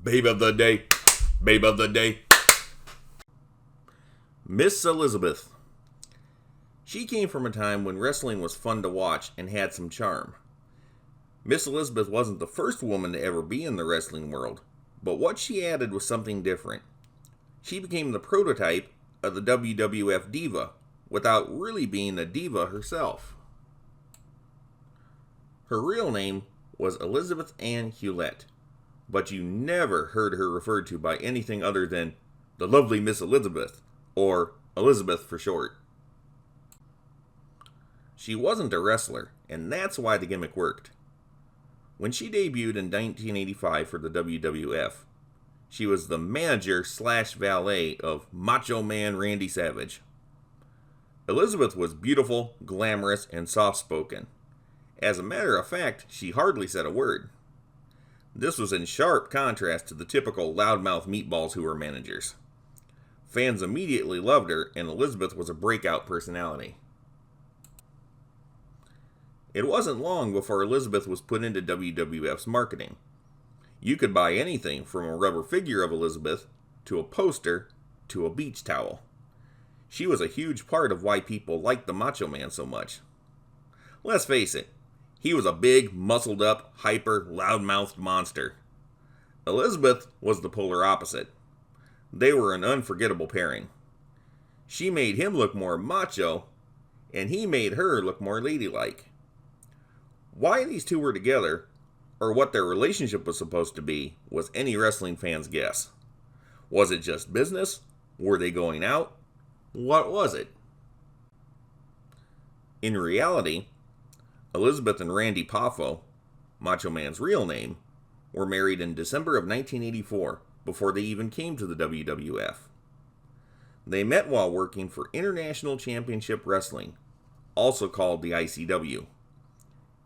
Babe of the day. Babe of the day. Miss Elizabeth. She came from a time when wrestling was fun to watch and had some charm. Miss Elizabeth wasn't the first woman to ever be in the wrestling world, but what she added was something different. She became the prototype of the WWF diva, without really being a diva herself. Her real name was Elizabeth Ann Hewlett, but you never heard her referred to by anything other than the lovely Miss Elizabeth, or Elizabeth for short. She wasn't a wrestler, and that's why the gimmick worked. When she debuted in 1985 for the WWF, she was the manager/valet of Macho Man Randy Savage. Elizabeth was beautiful, glamorous, and soft-spoken. As a matter of fact, she hardly said a word. This was in sharp contrast to the typical loudmouth meatballs who were managers. Fans immediately loved her, and Elizabeth was a breakout personality. It wasn't long before Elizabeth was put into WWF's marketing. You could buy anything from a rubber figure of Elizabeth, to a poster, to a beach towel. She was a huge part of why people liked the Macho Man so much. Let's face it, he was a big, muscled-up, hyper, loud-mouthed monster. Elizabeth was the polar opposite. They were an unforgettable pairing. She made him look more macho, and he made her look more ladylike. Why these two were together, or what their relationship was supposed to be, was any wrestling fan's guess. Was it just business? Were they going out? What was it? In reality, Elizabeth and Randy Poffo, Macho Man's real name, were married in December of 1984, before they even came to the WWF. They met while working for International Championship Wrestling, also called the ICW.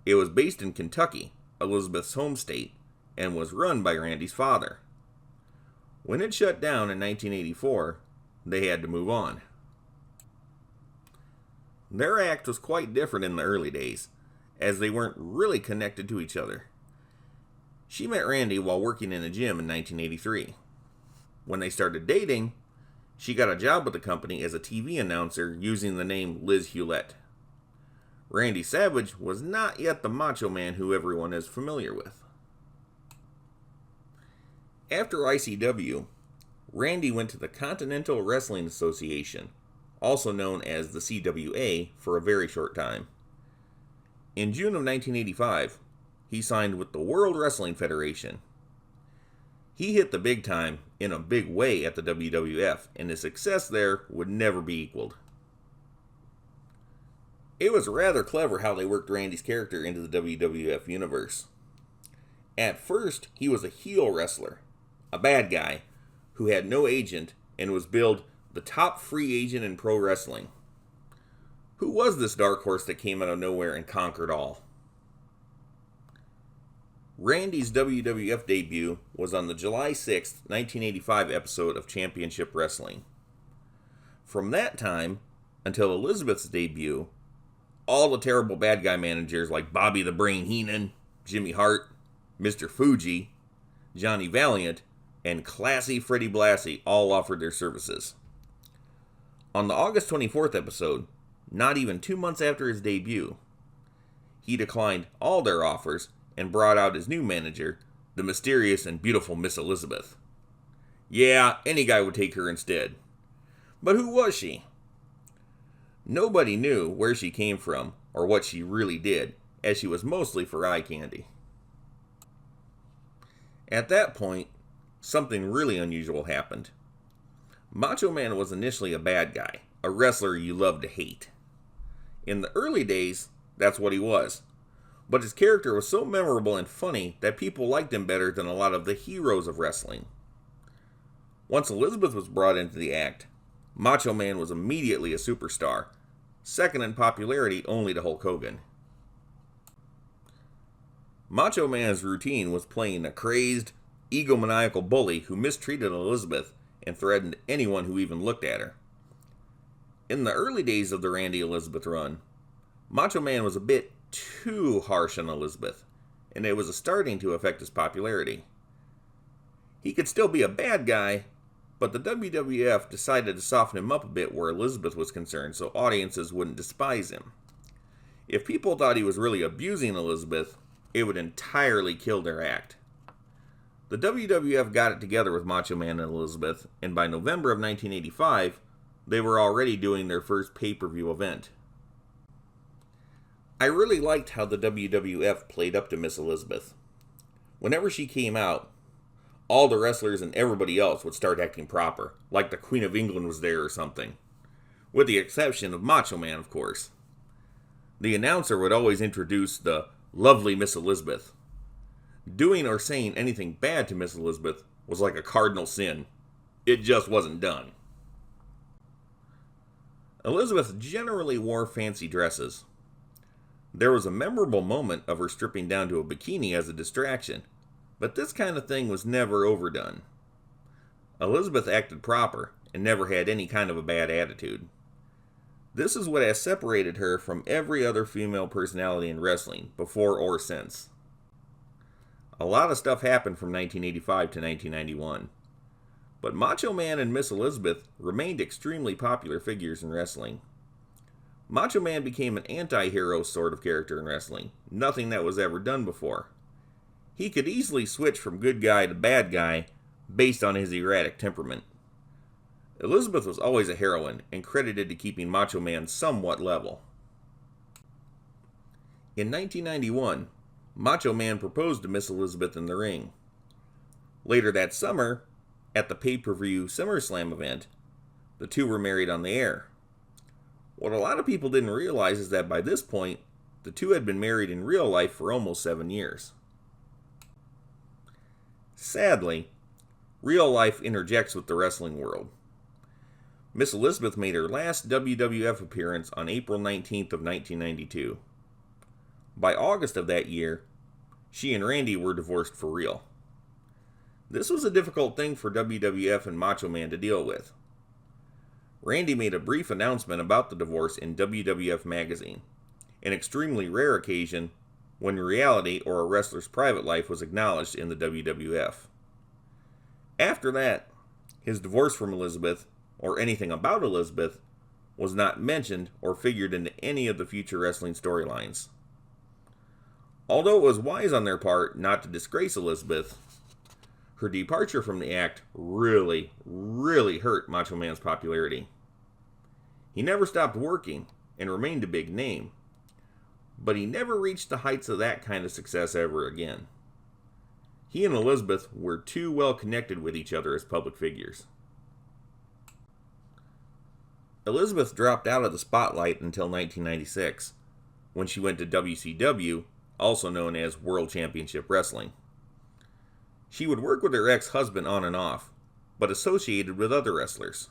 It was based in Kentucky, Elizabeth's home state, and was run by Randy's father. When it shut down in 1984, they had to move on. Their act was quite different in the early days, as they weren't really connected to each other. She met Randy while working in a gym in 1983. When they started dating, she got a job with the company as a TV announcer using the name Liz Hewlett. Randy Savage was not yet the Macho Man who everyone is familiar with. After ICW, Randy went to the Continental Wrestling Association, also known as the CWA, for a very short time. In June of 1985, he signed with the World Wrestling Federation. He hit the big time in a big way at the WWF, and his success there would never be equaled. It was rather clever how they worked Randy's character into the WWF universe. At first, he was a heel wrestler, a bad guy, who had no agent and was billed the top free agent in pro wrestling. Who was this dark horse that came out of nowhere and conquered all? Randy's WWF debut was on the July 6, 1985 episode of Championship Wrestling. From that time until Elizabeth's debut, all the terrible bad guy managers like Bobby the Brain Heenan, Jimmy Hart, Mr. Fuji, Johnny Valiant, and classy Freddie Blassie all offered their services. On the August 24th episode, not even 2 months after his debut, he declined all their offers and brought out his new manager, the mysterious and beautiful Miss Elizabeth. Yeah, any guy would take her instead. But who was she? Nobody knew where she came from or what she really did, as she was mostly for eye candy. At that point, something really unusual happened. Macho Man was initially a bad guy, a wrestler you loved to hate. In the early days, that's what he was. But his character was so memorable and funny that people liked him better than a lot of the heroes of wrestling. Once Elizabeth was brought into the act, Macho Man was immediately a superstar, second in popularity only to Hulk Hogan. Macho Man's routine was playing a crazed, egomaniacal bully who mistreated Elizabeth and threatened anyone who even looked at her. In the early days of the Randy Elizabeth run, Macho Man was a bit too harsh on Elizabeth, and it was starting to affect his popularity. He could still be a bad guy, but the WWF decided to soften him up a bit where Elizabeth was concerned so audiences wouldn't despise him. If people thought he was really abusing Elizabeth, it would entirely kill their act. The WWF got it together with Macho Man and Elizabeth, and by November of 1985, they were already doing their first pay-per-view event. I really liked how the WWF played up to Miss Elizabeth. Whenever she came out, all the wrestlers and everybody else would start acting proper, like the Queen of England was there or something. With the exception of Macho Man, of course. The announcer would always introduce the lovely Miss Elizabeth. Doing or saying anything bad to Miss Elizabeth was like a cardinal sin. It just wasn't done. Elizabeth generally wore fancy dresses. There was a memorable moment of her stripping down to a bikini as a distraction, but this kind of thing was never overdone. Elizabeth acted proper and never had any kind of a bad attitude. This is what has separated her from every other female personality in wrestling, before or since. A lot of stuff happened from 1985 to 1991, but Macho Man and Miss Elizabeth remained extremely popular figures in wrestling. Macho Man became an anti-hero sort of character in wrestling, nothing that was ever done before. He could easily switch from good guy to bad guy based on his erratic temperament. Elizabeth was always a heroine and credited to keeping Macho Man somewhat level. In 1991, Macho Man proposed to Miss Elizabeth in the ring. Later that summer, at the pay-per-view SummerSlam event, the two were married on the air. What a lot of people didn't realize is that by this point, the two had been married in real life for almost 7 years. Sadly, real life interjects with the wrestling world. Miss Elizabeth made her last WWF appearance on April 19th of 1992. By August of that year, she and Randy were divorced for real. This was a difficult thing for WWF and Macho Man to deal with. Randy made a brief announcement about the divorce in WWF Magazine, an extremely rare occasion when reality or a wrestler's private life was acknowledged in the WWF. After that, his divorce from Elizabeth, or anything about Elizabeth, was not mentioned or figured into any of the future wrestling storylines. Although it was wise on their part not to disgrace Elizabeth, her departure from the act really hurt Macho Man's popularity. He never stopped working and remained a big name, but he never reached the heights of that kind of success ever again. He and Elizabeth were too well connected with each other as public figures. Elizabeth dropped out of the spotlight until 1996, when she went to WCW, also known as World Championship Wrestling. She would work with her ex-husband on and off, but associated with other wrestlers.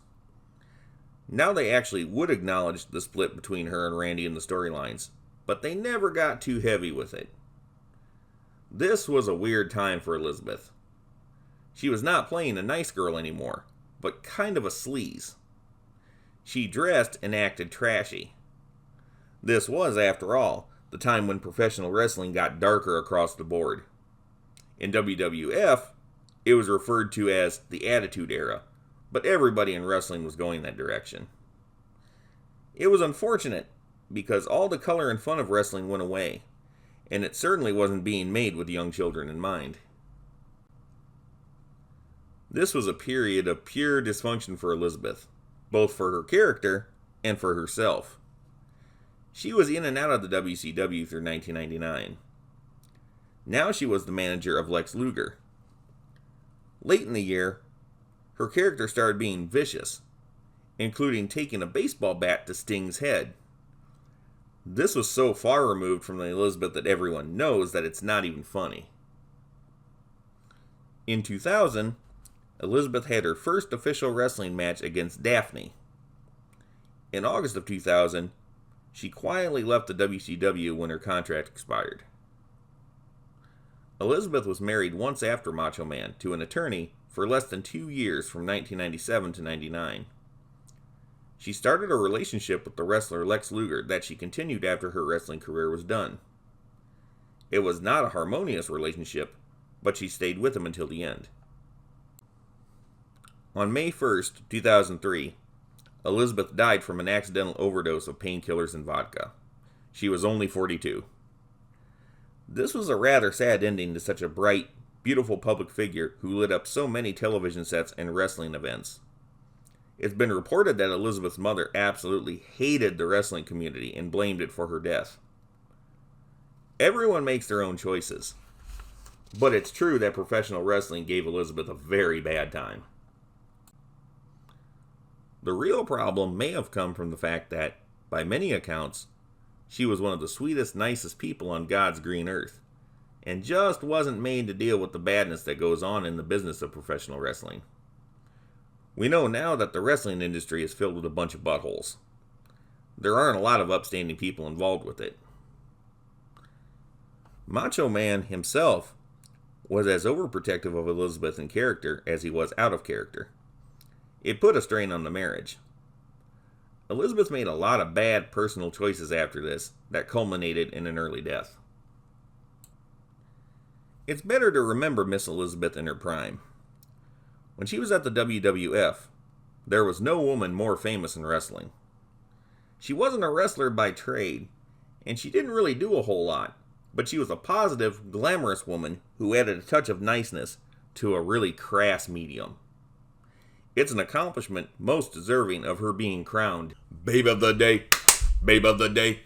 Now they actually would acknowledge the split between her and Randy in the storylines, but they never got too heavy with it. This was a weird time for Elizabeth. She was not playing a nice girl anymore, but kind of a sleaze. She dressed and acted trashy. This was, after all, the time when professional wrestling got darker across the board. In WWF, it was referred to as the Attitude Era, but everybody in wrestling was going that direction. It was unfortunate, because all the color and fun of wrestling went away, and it certainly wasn't being made with young children in mind. This was a period of pure dysfunction for Elizabeth, both for her character and for herself. She was in and out of the WCW through 1999. Now she was the manager of Lex Luger. Late in the year, her character started being vicious, including taking a baseball bat to Sting's head. This was so far removed from the Elizabeth that everyone knows that it's not even funny. In 2000, Elizabeth had her first official wrestling match against Daphne. In August of 2000, she quietly left the WCW when her contract expired. Elizabeth was married once after Macho Man to an attorney for less than 2 years from 1997 to 99. She started a relationship with the wrestler Lex Luger that she continued after her wrestling career was done. It was not a harmonious relationship, but she stayed with him until the end. On May 1st, 2003, Elizabeth died from an accidental overdose of painkillers and vodka. She was only 42. This was a rather sad ending to such a bright, beautiful public figure who lit up so many television sets and wrestling events. It's been reported that Elizabeth's mother absolutely hated the wrestling community and blamed it for her death. Everyone makes their own choices, but it's true that professional wrestling gave Elizabeth a very bad time. The real problem may have come from the fact that, by many accounts, she was one of the sweetest, nicest people on God's green earth, and just wasn't made to deal with the badness that goes on in the business of professional wrestling. We know now that the wrestling industry is filled with a bunch of buttholes. There aren't a lot of upstanding people involved with it. Macho Man himself was as overprotective of Elizabeth in character as he was out of character. It put a strain on the marriage. Elizabeth made a lot of bad personal choices after this that culminated in an early death. It's better to remember Miss Elizabeth in her prime. When she was at the WWF, there was no woman more famous in wrestling. She wasn't a wrestler by trade, and she didn't really do a whole lot, but she was a positive, glamorous woman who added a touch of niceness to a really crass medium. It's an accomplishment most deserving of her being crowned Babe of the Day, Babe of the Day.